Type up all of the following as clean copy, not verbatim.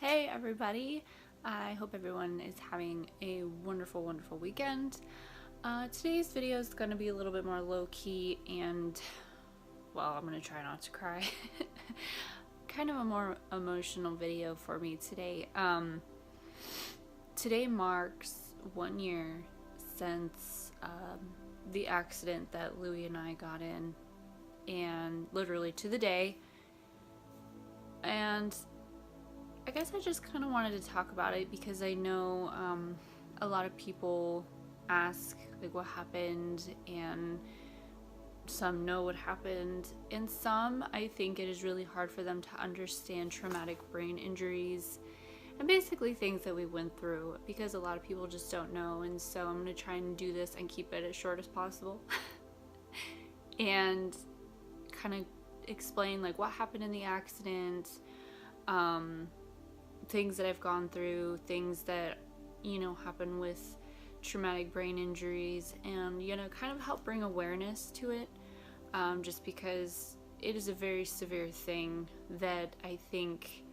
Hey everybody, I hope everyone is having a wonderful weekend. Today's video is going to be a little bit more low-key and, well, I'm going to try not to cry. Kind of a more emotional video for me today. Today marks 1 year since the accident that Louie and I got in, and literally to the day. And I guess I just kind of wanted to talk about it because I know a lot of people ask like what happened, and some know what happened, and some I think it is really hard for them to understand traumatic brain injuries and basically things that we went through, because a lot of people just don't know. And so I'm going to try and do this and keep it as short as possible and kind of explain like what happened in the accident, things that I've gone through, things that, you know, happen with traumatic brain injuries, and, you know, kind of help bring awareness to it, just because it is a very severe thing that I think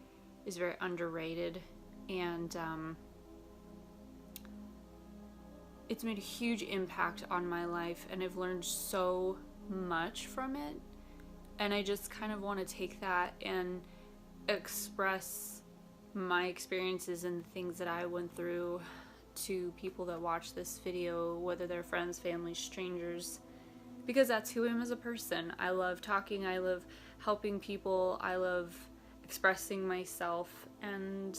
is very underrated, and it's made a huge impact on my life, and I've learned so much from it, and I just kind of want to take that and express my experiences and the things that I went through to people that watch this video, whether they're friends, family, strangers, because that's who I am as a person. I love talking, I love helping people, I love expressing myself, and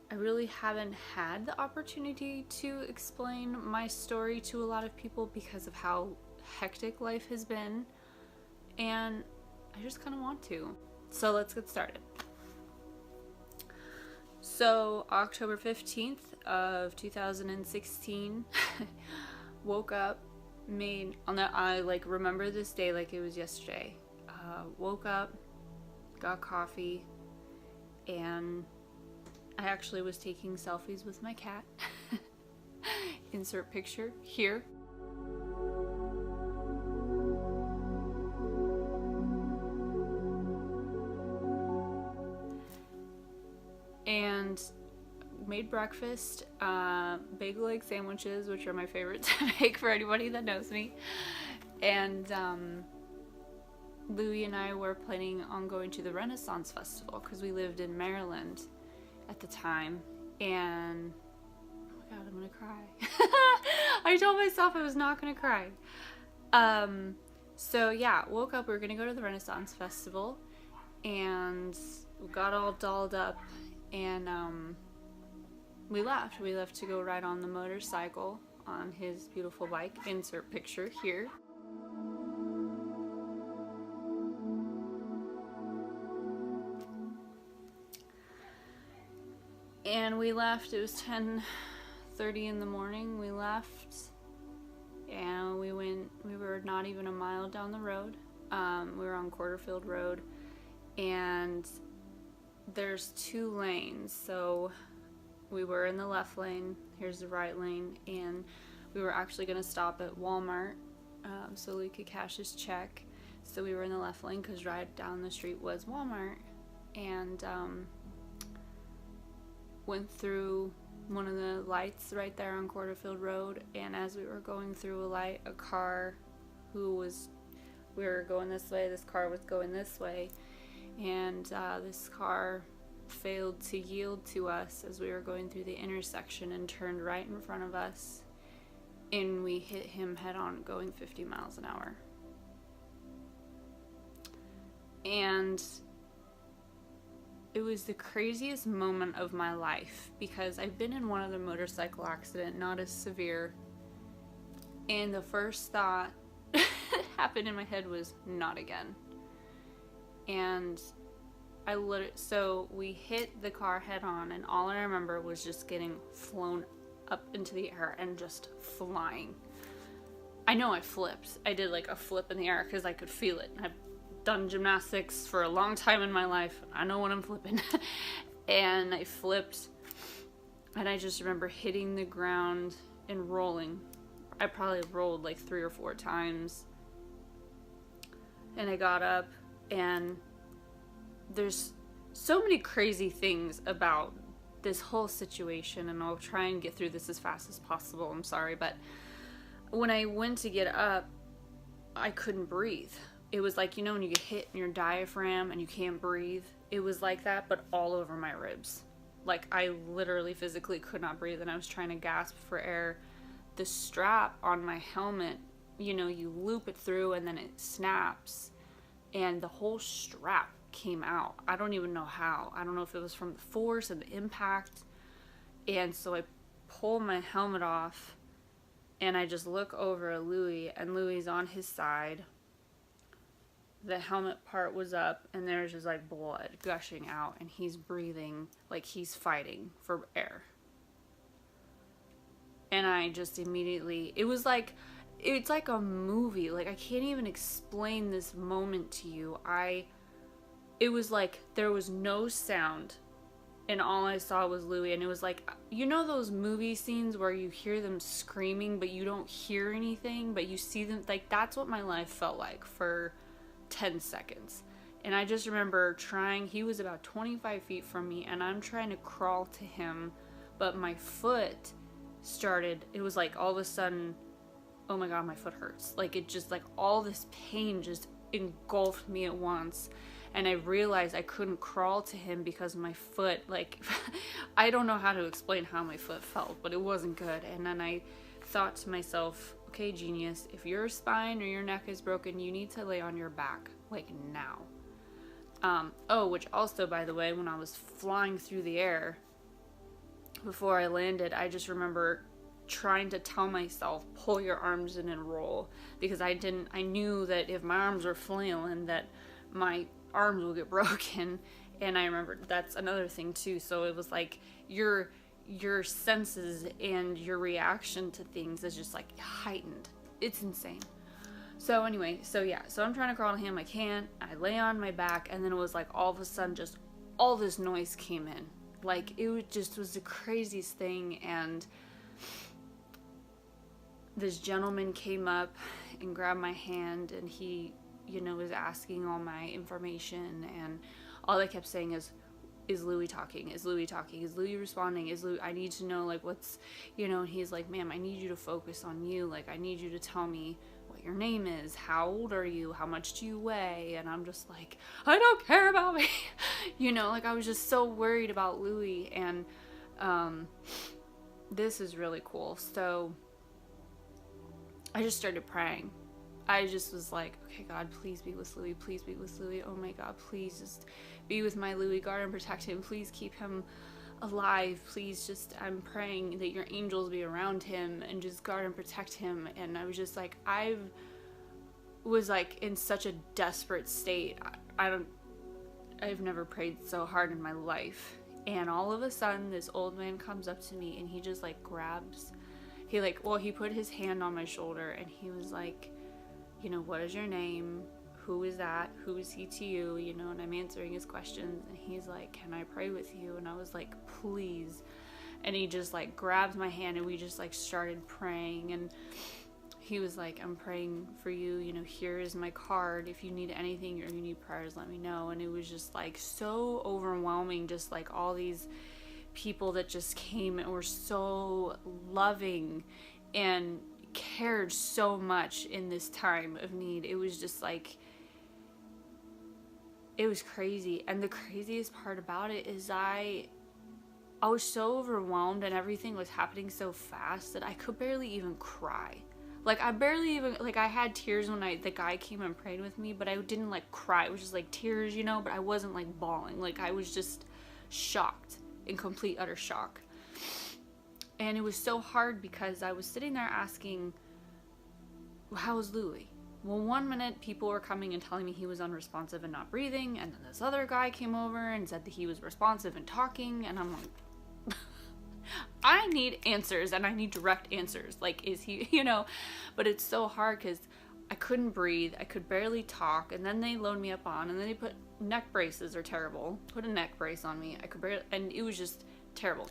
I really haven't had the opportunity to explain my story to a lot of people because of how hectic life has been, and I just kind of want to. So let's get started. So October 15th of 2016, woke up, I like remember this day like it was yesterday. Woke up, got coffee, and I actually was taking selfies with my cat. Insert picture here. And made breakfast, bagel egg sandwiches, which are my favorite to make for anybody that knows me. And Louie and I were planning on going to the Renaissance Festival because we lived in Maryland at the time. And oh my god, I'm gonna cry. I told myself I was not gonna cry. So yeah, woke up, we were gonna go to the Renaissance Festival, and we got all dolled up. And we left to go ride on the motorcycle on his beautiful bike. Insert picture here. And we left, it was 10:30 in the morning. We left, and we were not even a mile down the road. We were on Quarterfield Road, and there's 2 lanes, so we were in the left lane, here's the right lane, and we were actually going to stop at Walmart so we could cash his check. So we were in the left lane because right down the street was Walmart, and went through one of the lights right there on Quarterfield Road, and as we were going through a light, a car we were going this way, this car was going this way, and this car failed to yield to us as we were going through the intersection and turned right in front of us, and we hit him head on going 50 miles an hour. And it was the craziest moment of my life because I've been in one other motorcycle accident, not as severe, and the first thought that happened in my head was not again. And so we hit the car head on, and all I remember was just getting flown up into the air and just flying. I know I flipped. I did like a flip in the air because I could feel it. I've done gymnastics for a long time in my life. I know when I'm flipping. And I flipped, and I just remember hitting the ground and rolling. I probably rolled like 3 or 4 times. And I got up, and there's so many crazy things about this whole situation, and I'll try and get through this as fast as possible. I'm sorry, but when I went to get up, I couldn't breathe. It was like, you know, when you get hit in your diaphragm and you can't breathe, it was like that, but all over my ribs. Like, I literally physically could not breathe, and I was trying to gasp for air. The strap on my helmet, you know, you loop it through and then it snaps, and the whole strap came out. I don't even know how. I don't know if it was from the force and the impact. And so I pull my helmet off, and I just look over at Louie, and Louie's on his side. The helmet part was up, and there's just like blood gushing out, and he's breathing like he's fighting for air. And I just immediately, it's like a movie. Like, I can't even explain this moment to you. It was like there was no sound, and all I saw was Louie. And it was like, you know those movie scenes where you hear them screaming but you don't hear anything, but you see them? Like, that's what my life felt like for 10 seconds. And I just remember trying, he was about 25 feet from me, and I'm trying to crawl to him, but my foot started, it was like all of a sudden, oh my god, my foot hurts. Like, it just, like, all this pain just engulfed me at once. And I realized I couldn't crawl to him because my foot, like, I don't know how to explain how my foot felt, but it wasn't good. And then I thought to myself, okay, genius, if your spine or your neck is broken, you need to lay on your back, like, now. Which also, by the way, when I was flying through the air, before I landed, I just remember trying to tell myself, pull your arms in and roll, because I knew that if my arms were flailing, that my arms will get broken. And I remember that's another thing too. So it was like your senses and your reaction to things is just like heightened. It's insane. So anyway, so I'm trying to crawl to him. I can't. I lay on my back, and then it was like all of a sudden just all this noise came in. Like, it was the craziest thing. And this gentleman came up and grabbed my hand, and he, you know, was asking all my information, and all I kept saying is Louie talking? Is Louie talking? Is Louie responding? I need to know, like, what's, you know, and he's like, ma'am, I need you to focus on you. Like, I need you to tell me what your name is. How old are you? How much do you weigh? And I'm just like, I don't care about me. You know, like, I was just so worried about Louie. And this is really cool. So I just started praying. I just was like, okay, God, please be with Louie. Please be with Louie. Oh my God, please just be with my Louie. Guard and protect him. Please keep him alive. Please just, I'm praying that your angels be around him and just guard and protect him. And I was just like, I was like in such a desperate state. I've never prayed so hard in my life. And all of a sudden, this old man comes up to me, and he just like he put his hand on my shoulder, and he was like, you know, what is your name? Who is that? Who is he to you? You know, and I'm answering his questions, and he's like, can I pray with you? And I was like, please. And he just like grabbed my hand, and we just like started praying. And he was like, I'm praying for you. You know, here is my card. If you need anything or you need prayers, let me know. And it was just like so overwhelming, just like all these people that just came and were so loving and cared so much in this time of need. It was just like, it was crazy. And the craziest part about it is I was so overwhelmed, and everything was happening so fast that I could barely even cry. Like, I had tears when the guy came and prayed with me, but I didn't like cry. It was just like tears, you know, but I wasn't like bawling. Like, I was just shocked, in complete utter shock. And it was so hard because I was sitting there asking, well, how is Louie? Well, 1 minute people were coming and telling me he was unresponsive and not breathing, and then this other guy came over and said that he was responsive and talking, and I'm like, I need answers, and I need direct answers. Like, is he, you know? But it's so hard because I couldn't breathe. I could barely talk, and then they load me up on, and then they put neck braces are terrible. Put a neck brace on me. I could barely, and it was just terrible.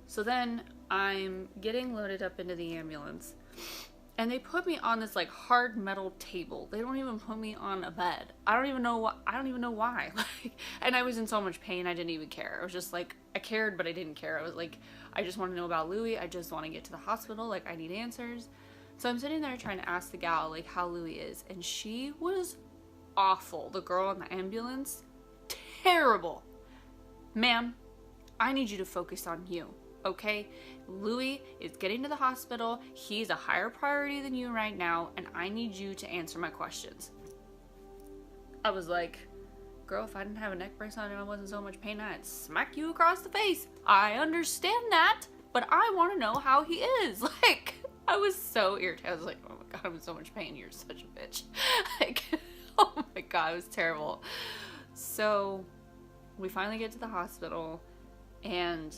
So then I'm getting loaded up into the ambulance, And they put me on this like hard metal table. They don't even put me on a bed. I don't even know why. Like, and I was in so much pain, I didn't even care. I was just like, I cared, but I didn't care. I was like, I just want to know about Louie. I just want to get to the hospital. Like, I need answers. So I'm sitting there trying to ask the gal like how Louie is, and she was awful. The girl in the ambulance, terrible. Ma'am, I need you to focus on you. Okay, Louie is getting to the hospital. He's a higher priority than you right now, and I need you to answer my questions. I was like, girl, if I didn't have a neck brace on and I wasn't so much pain, I'd smack you across the face. I understand that, but I want to know how he is. Like, I was so irritated. I was like, oh my God, I'm in so much pain. You're such a bitch. Like, oh my God, it was terrible. So we finally get to the hospital, and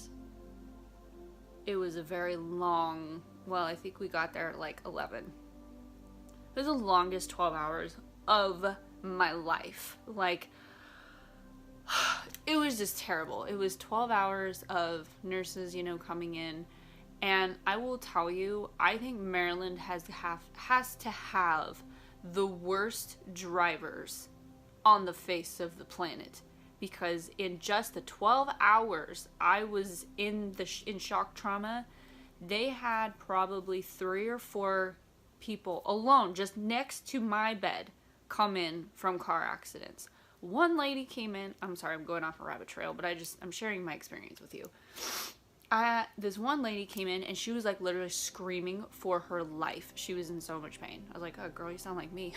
it was a very long, well, I think we got there at like 11. It was the longest 12 hours of my life. Like, it was just terrible. It was 12 hours of nurses, you know, coming in. And I will tell you, I think Maryland has to have the worst drivers on the face of the planet. Because in just the 12 hours I was in shock trauma, they had probably 3 or 4 people alone just next to my bed come in from car accidents. One lady came in, I'm sorry, I'm going off a rabbit trail, but I'm sharing my experience with you. This one lady came in and she was like literally screaming for her life. She was in so much pain. I was like, oh girl, you sound like me.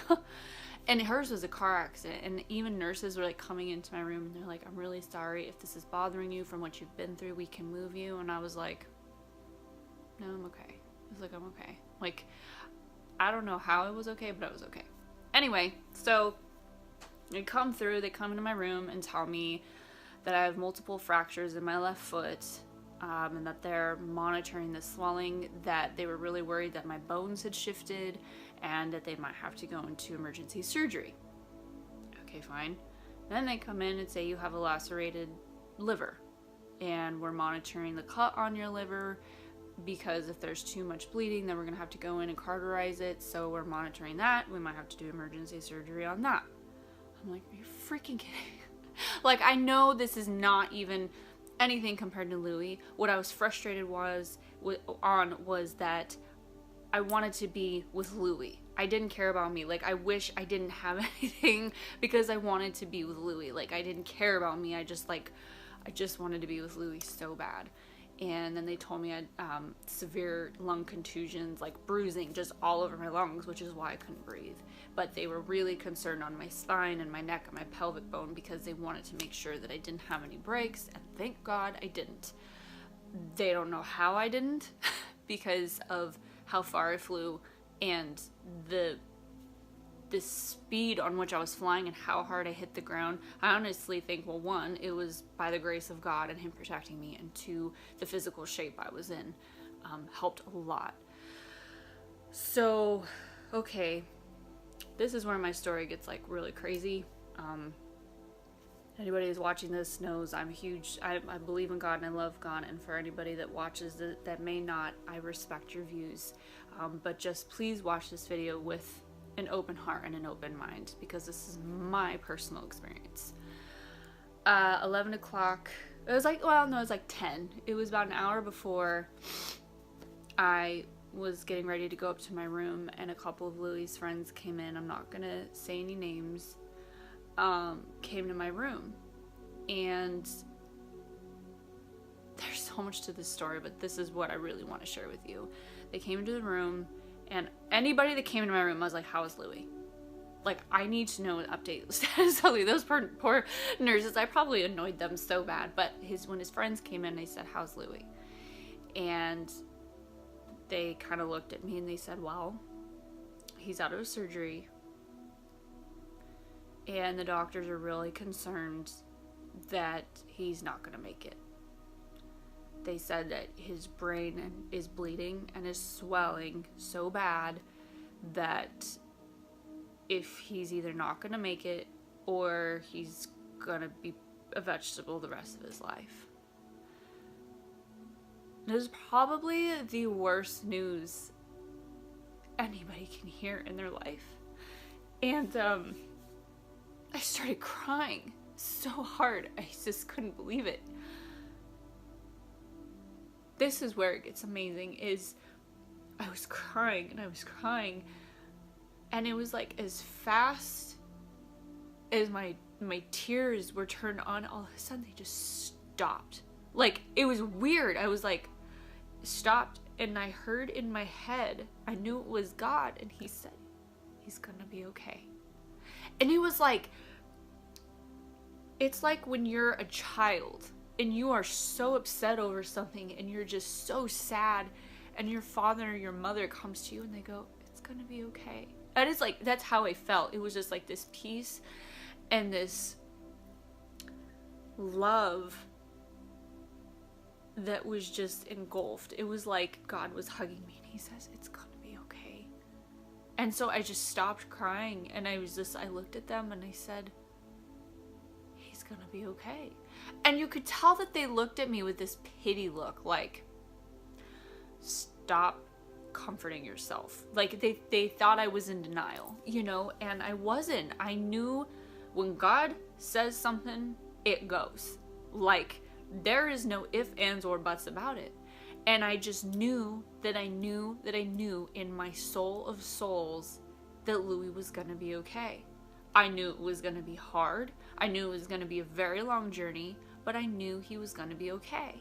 And hers was a car accident, and even nurses were like coming into my room and they're like, I'm really sorry if this is bothering you from what you've been through, we can move you. And I was like, no, I'm okay. I was like, I'm okay. Like, I don't know how it was okay, but I was okay. Anyway, so they come into my room and tell me that I have multiple fractures in my left foot, and that they're monitoring the swelling, that they were really worried that my bones had shifted and that they might have to go into emergency surgery. Okay, fine. Then they come in and say you have a lacerated liver, and we're monitoring the cut on your liver because if there's too much bleeding, then we're gonna have to go in and cauterize it. So we're monitoring that. We might have to do emergency surgery on that. I'm like, are you freaking kidding? Like, I know this is not even anything compared to Louie. What I was frustrated was that I wanted to be with Louie. I didn't care about me. Like, I wish I didn't have anything because I wanted to be with Louie. Like, I didn't care about me. I just wanted to be with Louie so bad. And then they told me I had severe lung contusions, like bruising just all over my lungs, which is why I couldn't breathe. But they were really concerned on my spine and my neck and my pelvic bone because they wanted to make sure that I didn't have any breaks, and thank God I didn't. They don't know how I didn't because of how far I flew and the speed on which I was flying and how hard I hit the ground. I honestly think, well, 1, it was by the grace of God and Him protecting me, and 2, the physical shape I was in helped a lot. So, okay, this is where my story gets like really crazy. Anybody who's watching this knows I believe in God and I love God, and for anybody that watches that may not, I respect your views. But just please watch this video with an open heart and an open mind, because this is my personal experience. 11 o'clock, it was like 10. It was about an hour before I was getting ready to go up to my room, and a couple of Louie's friends came in. I'm not gonna say any names. Came to my room, and there's so much to this story, but this is what I really want to share with you. They came into the room, and anybody that came into my room, I was like, how is Louie? Like, I need to know an update status of Louie. Those poor nurses, I probably annoyed them so bad, but when his friends came in, they said, how's Louie? And they kind of looked at me and they said, well, he's out of his surgery, and the doctors are really concerned that he's not going to make it. They said that his brain is bleeding and is swelling so bad that if he's either not going to make it or he's going to be a vegetable the rest of his life. This is probably the worst news anybody can hear in their life. And I started crying so hard. I just couldn't believe it. This is where it gets amazing, is I was crying and I was crying, and it was like as fast as my tears were turned on, all of a sudden they just stopped. Like, it was weird. I was like, stopped, and I heard in my head, I knew it was God, and he said, he's gonna be okay. And it was like, it's like when you're a child and you are so upset over something and you're just so sad, and your father or your mother comes to you and they go, it's gonna be okay. That is like, that's how I felt. It was just like this peace and this love that was just engulfed. It was like God was hugging me and he says, it's gonna be okay. And so I just stopped crying, and I looked at them and I said, he's gonna be okay. And you could tell that they looked at me with this pity look, like, stop comforting yourself. Like, they thought I was in denial, you know, and I wasn't. I knew when God says something, it goes. Like, there is no ifs, ands, or buts about it. And I just knew that I knew in my soul of souls that Louie was gonna be okay. I knew it was gonna be hard. I knew it was gonna be a very long journey, but I knew he was gonna be okay.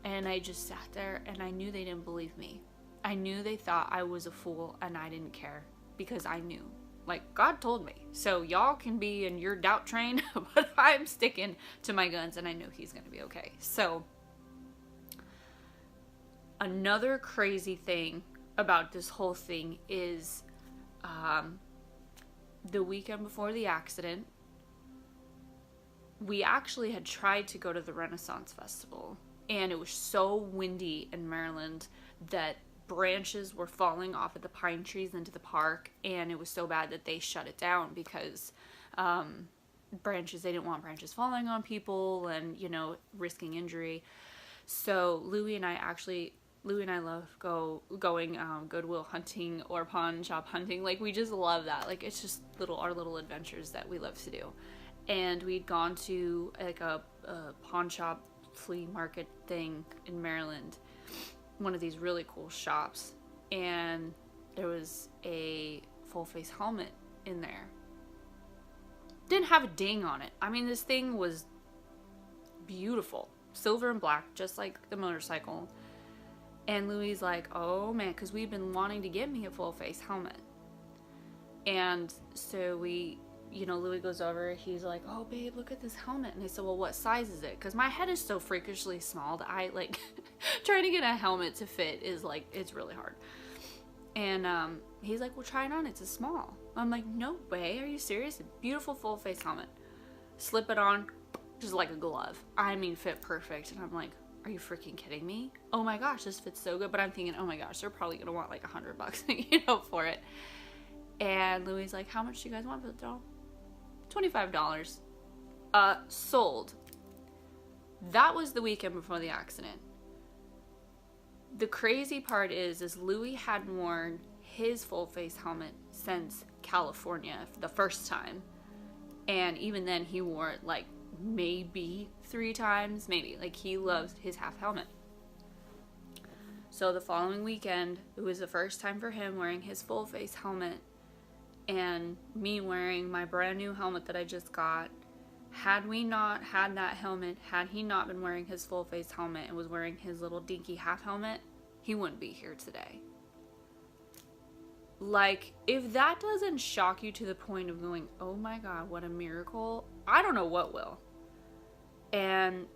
And I just sat there, and I knew they didn't believe me. I knew they thought I was a fool, and I didn't care, because I knew. Like, God told me. So y'all can be in your doubt train, but I'm sticking to my guns, and I knew he's gonna be okay. So another crazy thing about this whole thing is the weekend before the accident, we actually had tried to go to the Renaissance Festival, and it was so windy in Maryland that branches were falling off of the pine trees into the park, and it was so bad that they shut it down because they didn't want branches falling on people and, you know, risking injury. So Louie and I love going Goodwill hunting or pawn shop hunting. Like, we just love that. Like, it's just our little adventures that we love to do. And we'd gone to like a pawn shop flea market thing in Maryland, one of these really cool shops, and there was a full face helmet in there. Didn't have a ding on it. I mean, this thing was beautiful, silver and black, just like the motorcycle. And Louie's like, oh man, because we've been wanting to get me a full face helmet. And so Louie goes over, he's like, oh babe, look at this helmet. And I said, well, what size is it? Because my head is so freakishly small that I, like, trying to get a helmet to fit is, like, it's really hard. And he's like, well, try it on, it's a small. I'm like, no way, are you serious? A beautiful full face helmet. Slip it on, just like a glove. I mean, fit perfect. And I'm like, are you freaking kidding me? Oh my gosh, this fits so good. But I'm thinking, oh my gosh, they're probably gonna want like $100, for it. And Louie's like, how much do you guys want for the doll? $25. Sold. That was the weekend before the accident. The crazy part is Louie hadn't worn his full face helmet since California the first time. And even then he wore it like maybe 3 times, maybe. Like, he loves his half helmet. So the following weekend, it was the first time for him wearing his full face helmet, and me wearing my brand new helmet that I just got. Had we not had that helmet, had he not been wearing his full face helmet and was wearing his little dinky half helmet, he wouldn't be here today. Like, if that doesn't shock you to the point of going, oh my God, what a miracle, I don't know what will. And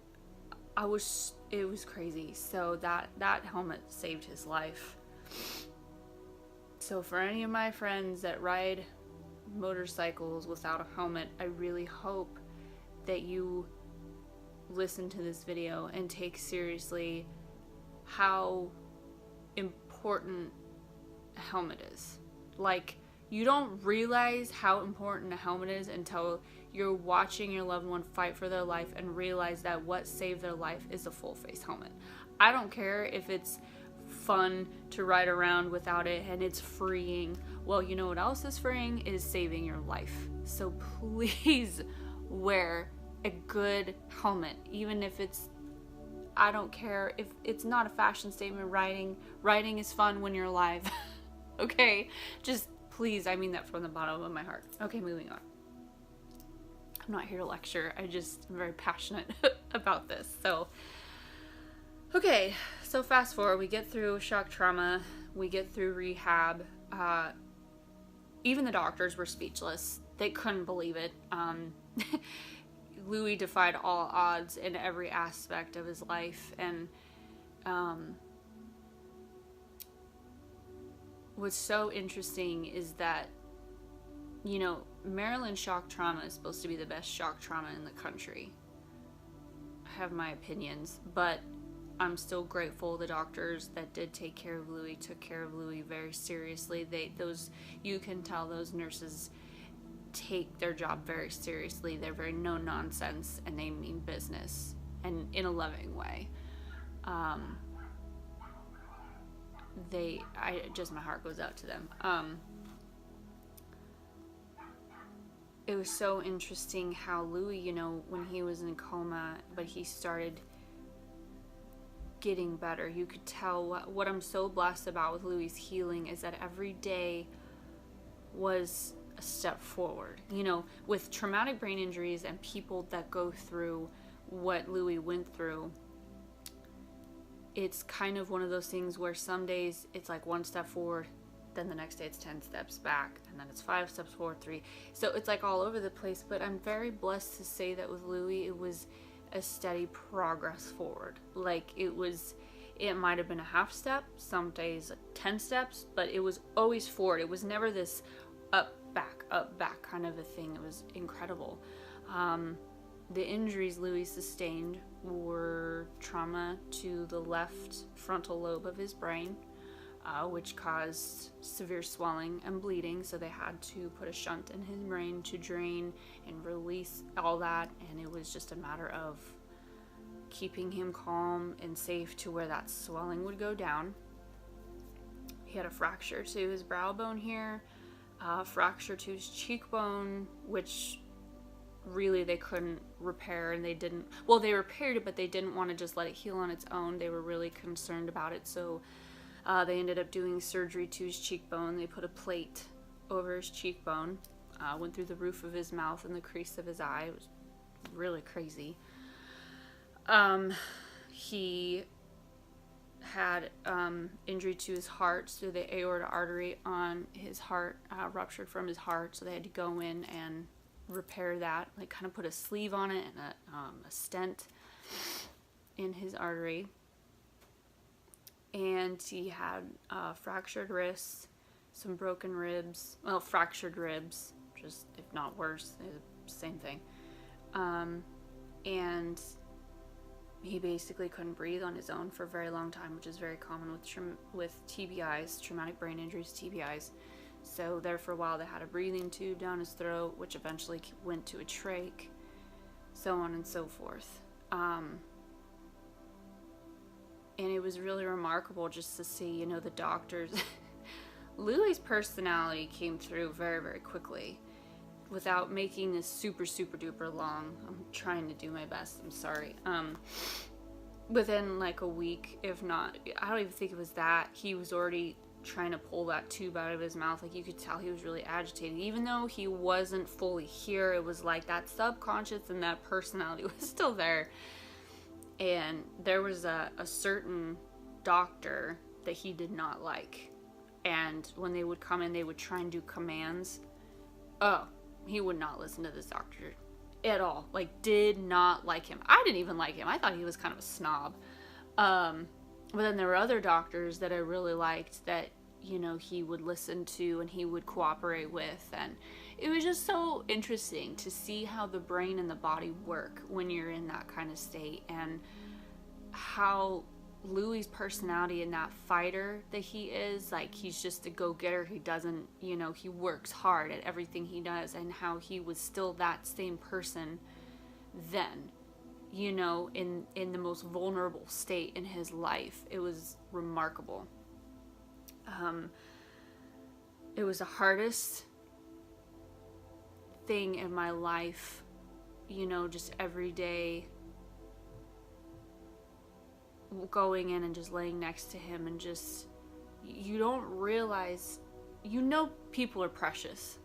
it was crazy. So that helmet saved his life. So for any of my friends that ride motorcycles without a helmet, I really hope that you listen to this video and take seriously how important a helmet is. Like, you don't realize how important a helmet is until you're watching your loved one fight for their life and realize that what saved their life is a full face helmet. I don't care if it's fun to ride around without it, and it's freeing. Well, you know what else is freeing? Is saving your life. So please wear a good helmet, even if it's, I don't care if it's not a fashion statement. Riding is fun when you're alive. Okay, just please, I mean that from the bottom of my heart. Okay, moving on. I'm not here to lecture. I'm very passionate about this. So, okay, so fast forward, we get through shock trauma, we get through rehab. Even the doctors were speechless. They couldn't believe it. Louie defied all odds in every aspect of his life, and what's so interesting is that, you know, Maryland shock trauma is supposed to be the best shock trauma in the country. I have my opinions, but I'm still grateful the doctors that did take care of Louie took care of Louie very seriously. You can tell those nurses take their job very seriously. They're very no nonsense, and they mean business, and in a loving way. My heart goes out to them. It was so interesting how Louie, you know, when he was in a coma, but he started getting better. You could tell what I'm so blessed about with Louie's healing is that every day was a step forward. You know, with traumatic brain injuries and people that go through what Louie went through, it's kind of one of those things where some days it's like one step forward, then the next day it's 10 steps back, and then it's 5 steps forward, 3. So it's like all over the place, but I'm very blessed to say that with Louie, it was a steady progress forward. Like it might have been a half step, some days 10 steps, but it was always forward. It was never this up, back kind of a thing. It was incredible. The injuries Louie sustained were trauma to the left frontal lobe of his brain, which caused severe swelling and bleeding, so they had to put a shunt in his brain to drain and release all that, and it was just a matter of keeping him calm and safe to where that swelling would go down. He had a fracture to his brow bone here, fracture to his cheekbone, which really they couldn't repair, and they repaired it, but they didn't want to just let it heal on its own. They were really concerned about it, so they ended up doing surgery to his cheekbone. They put a plate over his cheekbone, went through the roof of his mouth and the crease of his eye. It was really crazy. He had injury to his heart, so the aorta artery on his heart ruptured from his heart, so they had to go in and repair that, like kind of put a sleeve on it and a stent in his artery. And he had fractured wrists, some broken ribs, well, fractured ribs, just if not worse, same thing. And he basically couldn't breathe on his own for a very long time, which is very common with TBIs, traumatic brain injuries, TBIs. So there for a while they had a breathing tube down his throat, which eventually went to a trach, so on and so forth. And it was really remarkable just to see, you know, the doctors. Louie's personality came through very, very quickly without making this super, super duper long. I'm trying to do my best. I'm sorry. Within like a week, if not, I don't even think it was that, he was already trying to pull that tube out of his mouth. Like, you could tell he was really agitated. Even though he wasn't fully here, it was like that subconscious and that personality was still there. And there was a certain doctor that he did not like. And when they would come in, they would try and do commands. Oh, he would not listen to this doctor at all. Like, did not like him. I didn't even like him. I thought he was kind of a snob. But then there were other doctors that I really liked that, you know, he would listen to and he would cooperate with. And it was just so interesting to see how the brain and the body work when you're in that kind of state, and how Louie's personality and that fighter that he is, like, he's just a go-getter. He doesn't, you know, he works hard at everything he does, and how he was still that same person then. in the most vulnerable state in his life. It was remarkable. It was the hardest thing in my life, just every day going in and just laying next to him, and just, you don't realize, people are precious.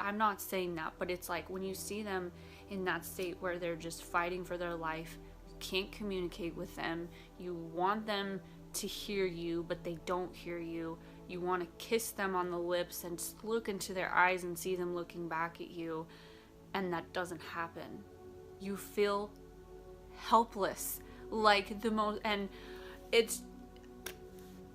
I'm not saying that, but it's like when you see them in that state where they're just fighting for their life, you can't communicate with them, you want them to hear you, but they don't hear you. You want to kiss them on the lips and just look into their eyes and see them looking back at you, and that doesn't happen. You feel helpless, like the most, and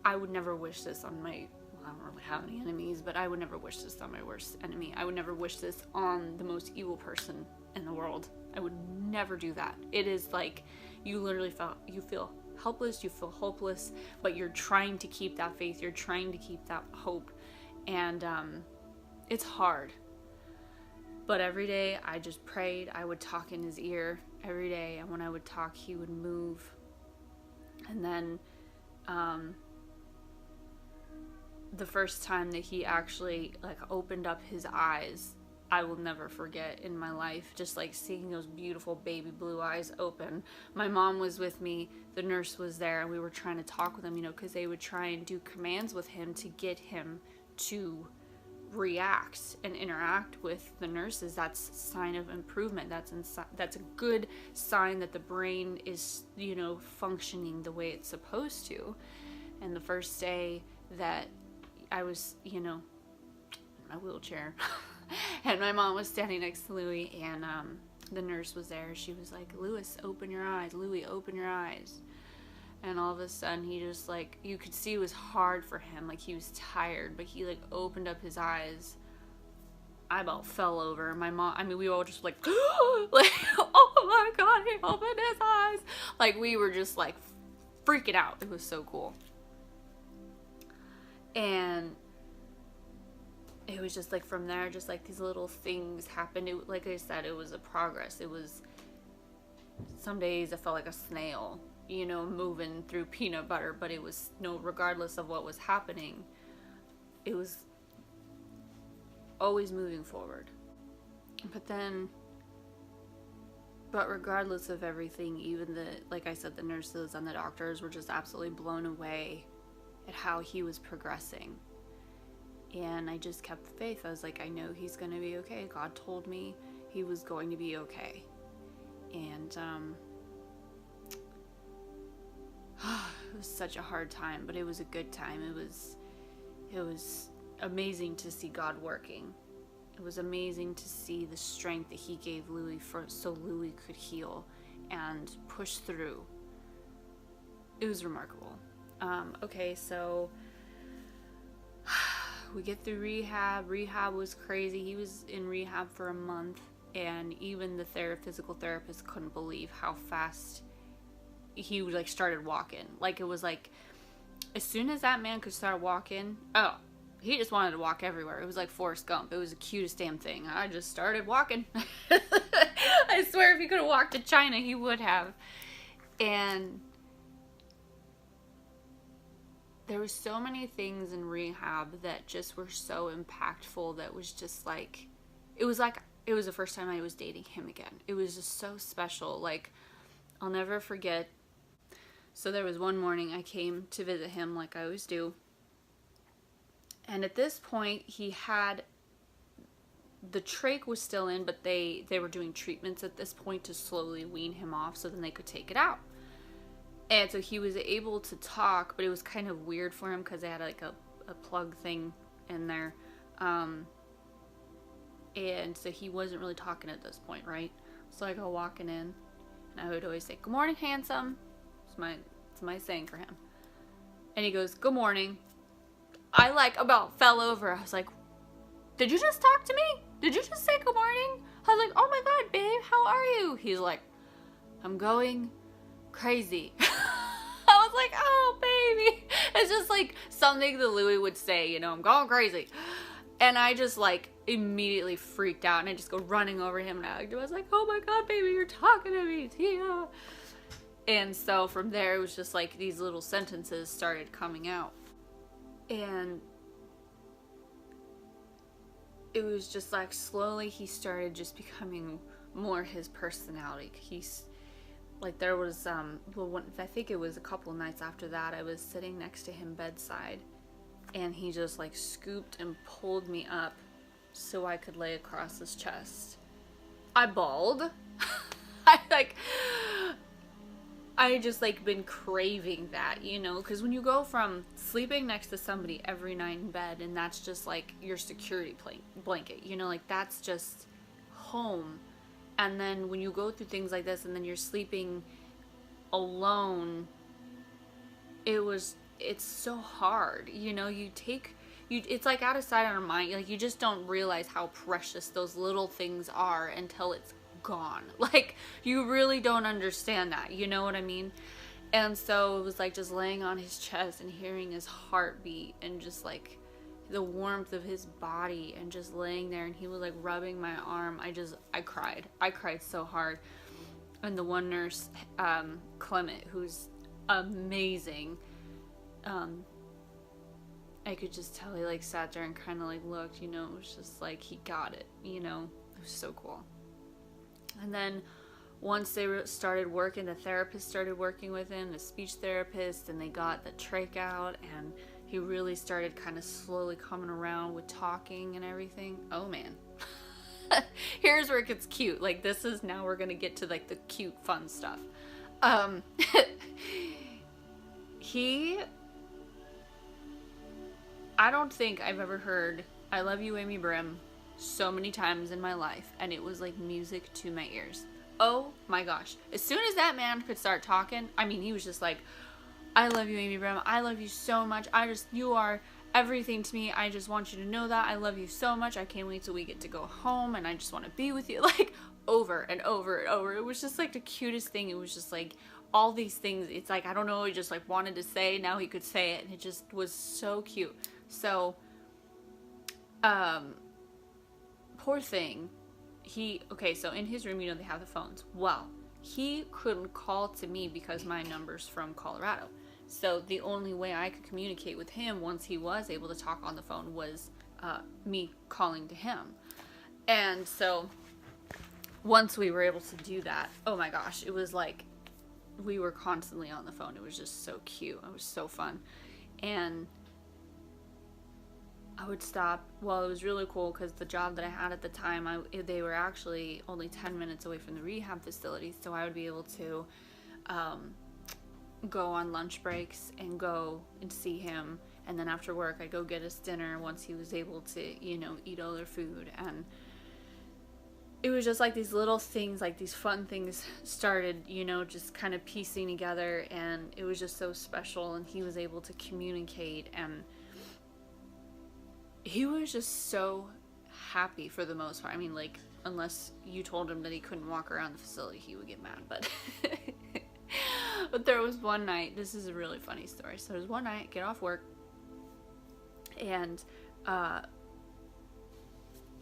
I would never wish this on I don't really have any enemies, but I would never wish this on my worst enemy. I would never wish this on the most evil person in the world. I would never do that. It is like, you literally feel helpless, you feel hopeless, but you're trying to keep that faith, you're trying to keep that hope, and it's hard. But every day I just prayed. I would talk in his ear every day, and when I would talk, he would move. And then the first time that he actually opened up his eyes, I will never forget in my life, just seeing those beautiful baby blue eyes open. My mom was with me, the nurse was there, and we were trying to talk with him, because they would try and do commands with him to get him to react and interact with the nurses. That's a sign of improvement. That's a good sign that the brain is, functioning the way it's supposed to. And the first day that I was, in my wheelchair, and my mom was standing next to Louie, and the nurse was there. She was like, "Louis, open your eyes. Louie, open your eyes." And all of a sudden, he just you could see it was hard for him. He was tired, but he opened up his eyes. I about fell over. My mom, we all just oh my God, he opened his eyes. We were just freaking out. It was so cool. And it was just from there, just these little things happened. It, like I said, it was a progress. It was, some days I felt like a snail, moving through peanut butter, but it was, regardless of what was happening, it was always moving forward. But regardless of everything, even like I said, the nurses and the doctors were just absolutely blown away at how he was progressing. And I just kept the faith. I was like, I know he's going to be okay. God told me he was going to be okay. And it was such a hard time, but it was a good time. It was amazing to see God working. It was amazing to see the strength that he gave Louie so Louie could heal and push through. It was remarkable. Okay, so we get through rehab. Rehab was crazy. He was in rehab for a month, and even the physical therapist couldn't believe how fast he started walking. It was as soon as that man could start walking, he just wanted to walk everywhere. It was like Forrest Gump. It was the cutest damn thing. I just started walking. I swear if he could have walked to China, he would have. And there were so many things in rehab that just were so impactful, that was just it was the first time I was dating him again. It was just so special. I'll never forget. So there was one morning I came to visit him like I always do. And at this point, he had, the trach was still in, but they were doing treatments at this point to slowly wean him off so then they could take it out. And so he was able to talk, but it was kind of weird for him because they had a plug thing in there. And so he wasn't really talking at this point, right? So I go walking in, and I would always say, "Good morning, handsome." It's my saying for him. And he goes, "Good morning." I about fell over. I was like, "Did you just talk to me? Did you just say good morning?" I was like, "Oh my God, babe, how are you?" He's like, "I'm going crazy." I was like, "Oh, baby." It's just something that Louie would say, "I'm going crazy." And I just like immediately freaked out, and I just go running over him, and I was like, oh my God, baby, you're talking to me, Tia. And so from there, it was just like these little sentences started coming out. And it was just like slowly he started just becoming more his personality. He's like, there was, I think it was a couple of nights after that, I was sitting next to him bedside, and he just like scooped and pulled me up so I could lay across his chest. I bawled. I just like been craving that, you know, because when you go from sleeping next to somebody every night in bed, and that's just like your security blanket, you know, like that's just home. And then when you go through things like this, and then you're sleeping alone, it's so hard, you know. It's like out of sight, out of mind. Like, you just don't realize how precious those little things are until it's gone. Like, you really don't understand that, you know what I mean? And so it was like just laying on his chest and hearing his heartbeat, and just like the warmth of his body, and just laying there, and he was like rubbing my arm. I cried so hard. And the one nurse, Clement, who's amazing, I could just tell he like sat there and kind of like looked, you know. It was just like he got it, you know. It was so cool. And then once they started working, the therapist started working with him, the speech therapist, and they got the trach out, and he really started kind of slowly coming around with talking and everything. Oh man. Here's where it gets cute. Like, this is, now we're gonna get to like the cute fun stuff. I don't think I've ever heard I love you, Amy Brim, so many times in my life, and it was like music to my ears. Oh my gosh. As soon as that man could start talking, I mean, he was just like, I love you, Amy Brim. I love you so much. You are everything to me. I just want you to know that. I love you so much. I can't wait till we get to go home, and I just want to be with you. Like, over and over and over. It was just like the cutest thing. It was just like all these things. It's like, I don't know, he just like wanted to say, now he could say it, and it just was so cute. So, poor thing. So in his room, you know, they have the phones. Well, he couldn't call to me because my number's from Colorado. So the only way I could communicate with him once he was able to talk on the phone was me calling to him. And so once we were able to do that, oh my gosh, it was like we were constantly on the phone. It was just so cute. It was so fun. And I would stop. Well, it was really cool because the job that I had at the time, they were actually only 10 minutes away from the rehab facility, so I would be able to go on lunch breaks and go and see him, and then after work I'd go get us dinner once he was able to, you know, eat all their food. And it was just like these little things, like these fun things started, you know, just kind of piecing together, and it was just so special. And he was able to communicate, and he was just so happy for the most part. I mean, like, unless you told him that he couldn't walk around the facility, he would get mad. But there was one night, this is a really funny story. So there was one night, I get off work, and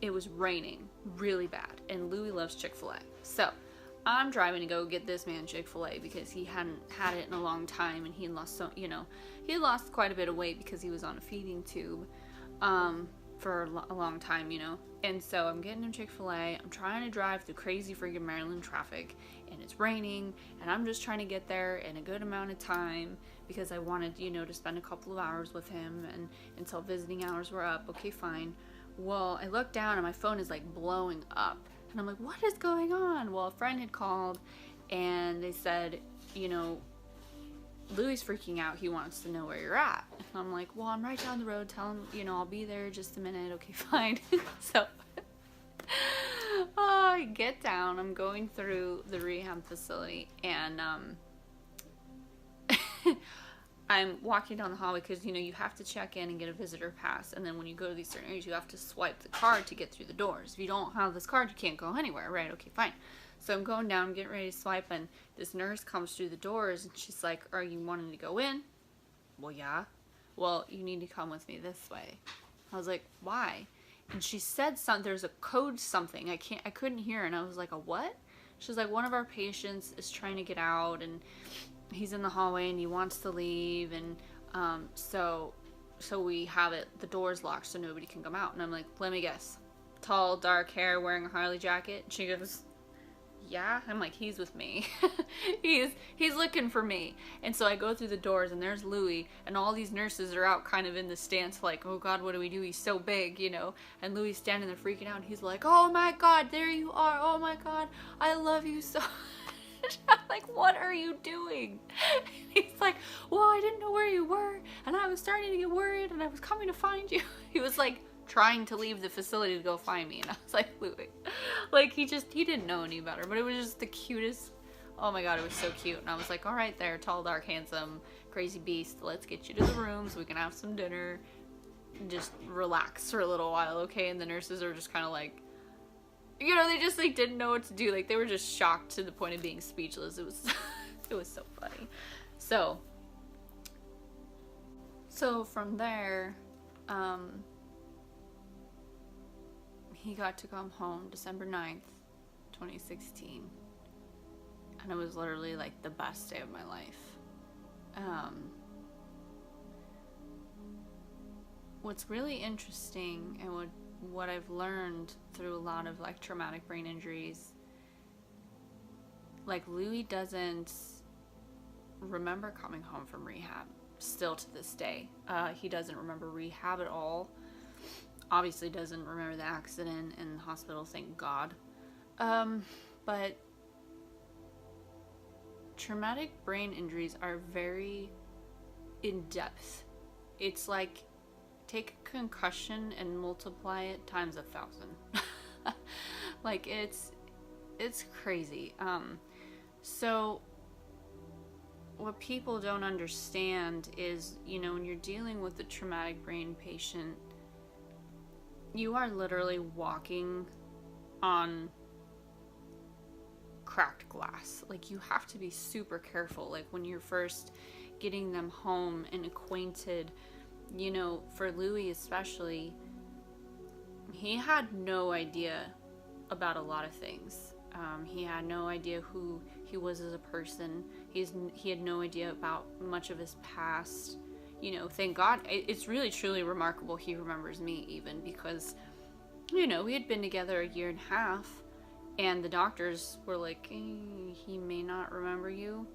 it was raining really bad, and Louie loves Chick-fil-A. So I'm driving to go get this man Chick-fil-A because he hadn't had it in a long time, and he lost he had lost quite a bit of weight because he was on a feeding tube for a long time, you know. And so I'm getting him Chick-fil-A. I'm trying to drive through crazy freaking Maryland traffic, and it's raining, and I'm just trying to get there in a good amount of time because I wanted, you know, to spend a couple of hours with him, and until visiting hours were up. Okay, fine. Well, I look down and my phone is like blowing up, and I'm like, what is going on? Well, a friend had called, and they said, you know, Louie's freaking out. He wants to know where you're at. And I'm like, well, I'm right down the road. Tell him, you know, I'll be there just a minute. Okay, fine. So I get down. I'm going through the rehab facility, and I'm walking down the hallway because, you know, you have to check in and get a visitor pass. And then when you go to these certain areas, you have to swipe the card to get through the doors. If you don't have this card, you can't go anywhere, right? Okay, fine. So I'm going down, I'm getting ready to swipe, and this nurse comes through the doors, and she's like, are you wanting to go in? Well, yeah. Well, you need to come with me this way. I was like, why? and she said something, there's a code something. I couldn't hear, and I was like, a what? She's like, one of our patients is trying to get out, and he's in the hallway, and he wants to leave, and so we have the doors locked so nobody can come out. And I'm like, let me guess. Tall, dark hair, wearing a Harley jacket. And she goes, yeah. I'm like, he's with me. he's looking for me. And so I go through the doors, and there's Louie, and all these nurses are out kind of in the stance like, oh God, what do we do? He's so big, you know. And Louie's standing there freaking out, and he's like, oh my God, there you are. Oh my God, I love you so much. I'm like, what are you doing? He's like, well, I didn't know where you were, and I was starting to get worried, and I was coming to find you. He was like trying to leave the facility to go find me, and I was like, Louie. Like, he didn't know any better, but it was just the cutest. Oh my God, it was so cute. And I was like, all right there, tall, dark, handsome, crazy beast, let's get you to the room so we can have some dinner and just relax for a little while, okay? And the nurses are just kind of like, you know, they just like didn't know what to do. Like, they were just shocked to the point of being speechless. It was it was so funny. So from there, he got to come home December 9th, 2016. And it was literally like the best day of my life. What's really interesting, and what I've learned through a lot of like traumatic brain injuries, like Louie doesn't remember coming home from rehab still to this day. He doesn't remember rehab at all. Obviously doesn't remember the accident in the hospital, thank God. But traumatic brain injuries are very in-depth. It's like, take a concussion and multiply it times 1,000. Like, it's crazy. So what people don't understand is, you know, when you're dealing with a traumatic brain patient, you are literally walking on cracked glass. Like, you have to be super careful. Like, when you're first getting them home and acquainted, you know, for Louie especially, he had no idea about a lot of things. He had no idea who he was as a person. He had no idea about much of his past. You know, thank God, it's really truly remarkable he remembers me even, because, you know, we had been together 1.5 years, and the doctors were like, he may not remember you,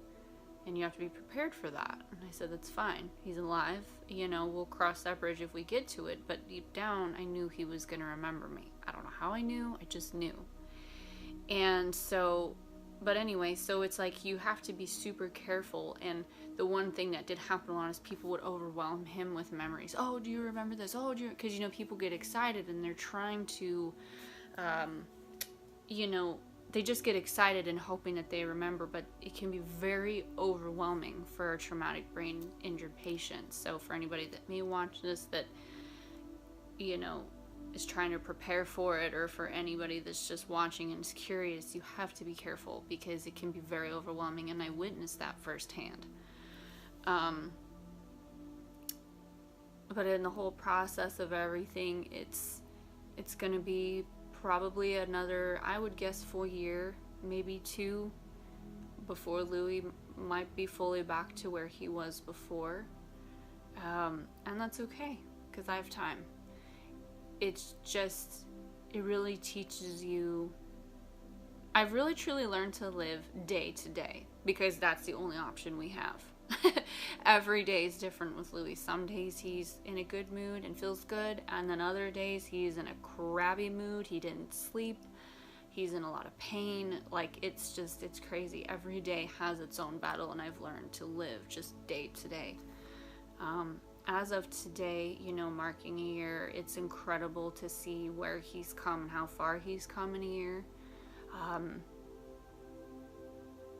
and you have to be prepared for that. And I said, that's fine. He's alive. You know, we'll cross that bridge if we get to it. But deep down, I knew he was going to remember me. I don't know how I knew. I just knew. And so, but anyway, so it's like you have to be super careful. And the one thing that did happen a lot is people would overwhelm him with memories. Oh, do you remember this? Oh, do you? Because, you know, people get excited and they're trying to, you know, they just get excited and hoping that they remember, but it can be very overwhelming for a traumatic brain injured patient. So for anybody that may watch this that, you know, is trying to prepare for it, or for anybody that's just watching and is curious, you have to be careful because it can be very overwhelming, and I witnessed that firsthand. But in the whole process of everything, it's going to be probably another, I would guess, 4 year, maybe 2, before Louie might be fully back to where he was before. And that's okay, because I have time. It's just, it really teaches you, I've really truly learned to live day to day, because that's the only option we have. Every day is different with Louie. Some days he's in a good mood and feels good, and then other days he's in a crabby mood. He didn't sleep. He's in a lot of pain. Like, it's just, it's crazy. Every day has its own battle, and I've learned to live just day to day. As of today, you know, marking a year, it's incredible to see where he's come and how far he's come in a year.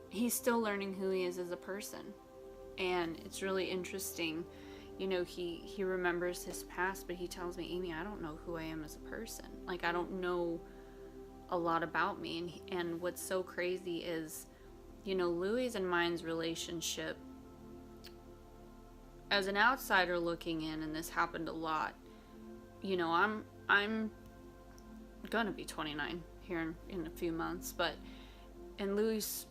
He's still learning who he is as a person. And it's really interesting, you know, he remembers his past, but he tells me, Amy, I don't know who I am as a person. Like, I don't know a lot about me. And what's so crazy is, you know, Louie's and mine's relationship, as an outsider looking in, and this happened a lot, you know, I'm gonna be 29 here in a few months, and Louie's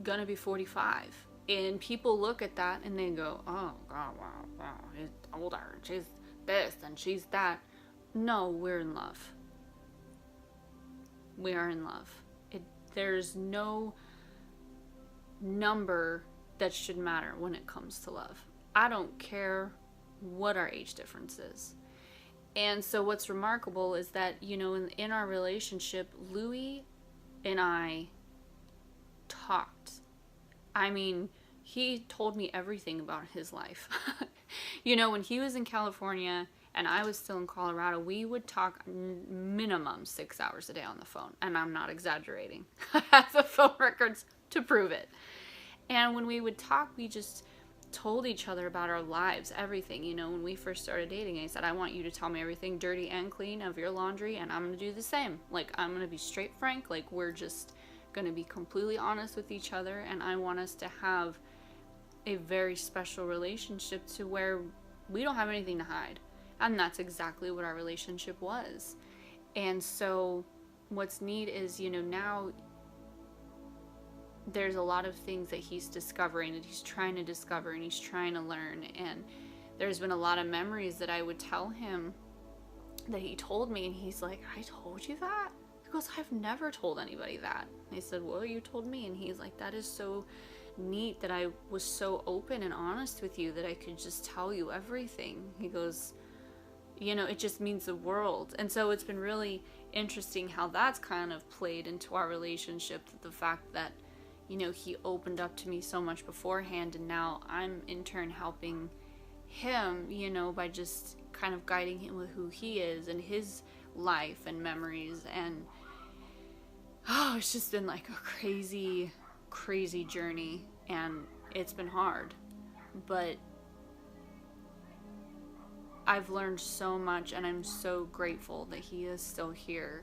gonna be 45. And people look at that and they go, oh, God, wow, he's older, she's this, and she's that. No, we're in love. We are in love. There's no number that should matter when it comes to love. I don't care what our age difference is. And so what's remarkable is that, in our relationship, Louie and I talked. I mean, he told me everything about his life. When he was in California and I was still in Colorado, we would talk minimum 6 hours a day on the phone. And I'm not exaggerating. I have the phone records to prove it. And when we would talk, we just told each other about our lives, everything. When we first started dating, I said, I want you to tell me everything dirty and clean of your laundry, and I'm going to do the same. Like, I'm going to be straight frank. Like, we're just going to be completely honest with each other, and I want us to have a very special relationship to where we don't have anything to hide. And that's exactly what our relationship was. And so what's neat is, now there's a lot of things that he's discovering, and he's trying to discover, and he's trying to learn. And there's been a lot of memories that I would tell him that he told me, and he's like, I told you that? He goes, I've never told anybody that. And I said, well, you told me. And he's like, that is so neat that I was so open and honest with you that I could just tell you everything. He goes, it just means the world. And so it's been really interesting how that's kind of played into our relationship, the fact that, he opened up to me so much beforehand, and now I'm in turn helping him, by just kind of guiding him with who he is and his life and memories. And it's just been like a crazy, crazy journey, and it's been hard, but I've learned so much, and I'm so grateful that he is still here.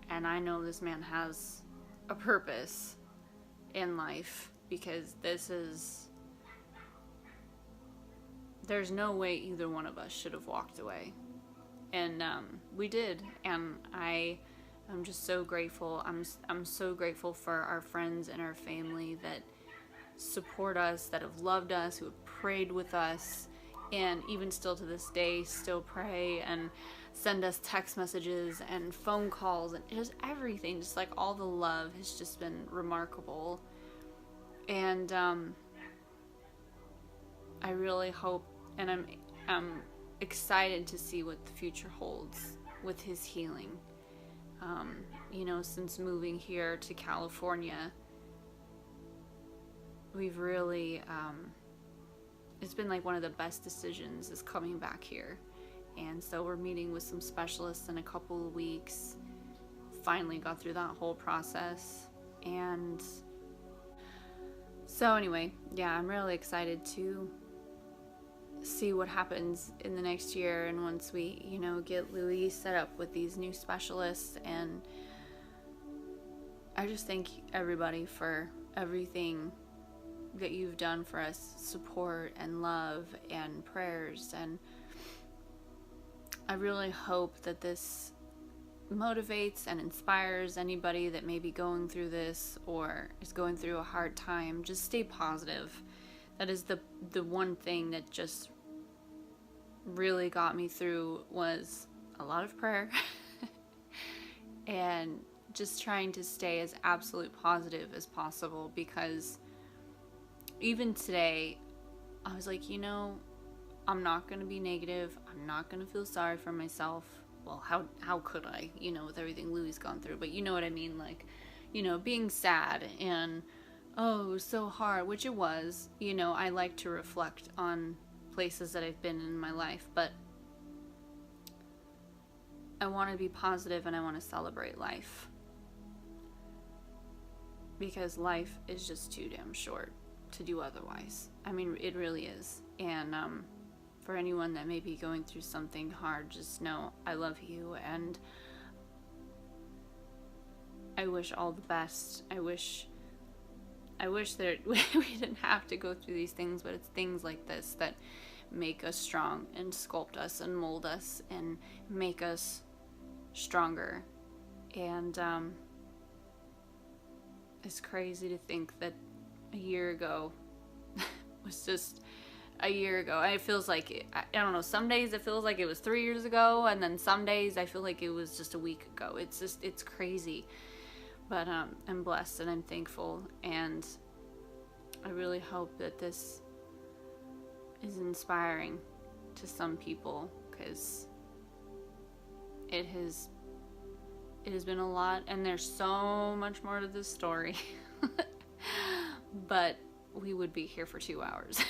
And I know this man has a purpose in life, because there's no way either one of us should have walked away. And we did, and I'm just so grateful. I'm so grateful for our friends and our family that support us, that have loved us, who have prayed with us, and even still to this day still pray and send us text messages and phone calls and just everything. Just like all the love has just been remarkable. And I really hope, and I'm excited to see what the future holds with his healing. Since moving here to California, we've really, it's been like one of the best decisions is coming back here. And so we're meeting with some specialists in a couple of weeks. Finally got through that whole process. And so anyway, yeah, I'm really excited to see what happens in the next year, and once we, get Louie set up with these new specialists. And I just thank everybody for everything that you've done for us, support and love and prayers. And I really hope that this motivates and inspires anybody that may be going through this or is going through a hard time. Just stay positive. That is the one thing that just really got me through, was a lot of prayer and just trying to stay as absolute positive as possible, because even today I was like, I'm not going to be negative. I'm not going to feel sorry for myself. Well, how could I, with everything Louie's gone through? But you know what I mean? Like, being sad and, oh, it was so hard, which it was. I like to reflect on places that I've been in my life, but I want to be positive and I want to celebrate life, because life is just too damn short to do otherwise. I mean, it really is. And for anyone that may be going through something hard, just know I love you, and I wish all the best. I wish that we didn't have to go through these things, but it's things like this that make us strong and sculpt us and mold us and make us stronger And it's crazy to think that a year ago was just a year ago. It feels like, I don't know, some days it feels like it was 3 years ago, and then some days I feel like it was just a week ago. It's crazy. But I'm blessed and I'm thankful, and I really hope that this is inspiring to some people, because it has been a lot, and there's so much more to this story. But we would be here for 2 hours.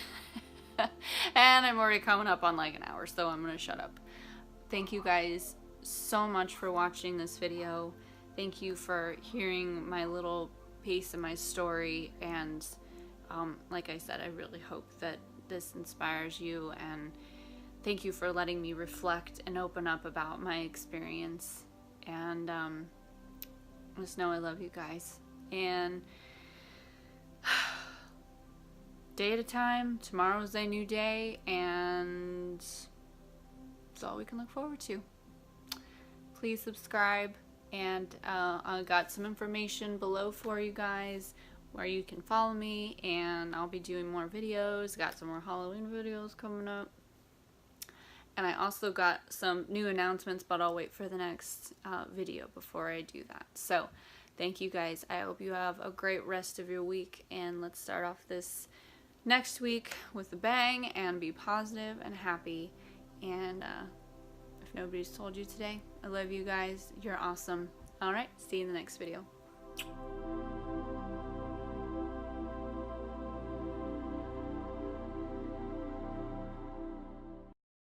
And I'm already coming up on like an hour, so I'm gonna shut up. Thank you guys so much for watching this video. Thank you for hearing my little piece of my story, and like I said, I really hope that this inspires you, and thank you for letting me reflect and open up about my experience. And just know I love you guys, and day at a time. Tomorrow's a new day, and it's all we can look forward to. Please subscribe, and I got some information below for you guys where you can follow me, and I'll be doing more videos. Got some more Halloween videos coming up, and I also got some new announcements, but I'll wait for the next video before I do that. So thank you guys. I hope you have a great rest of your week, and let's start off this next week with a bang and be positive and happy. And if nobody's told you today, I love you guys. You're awesome. All right, see you in the next video.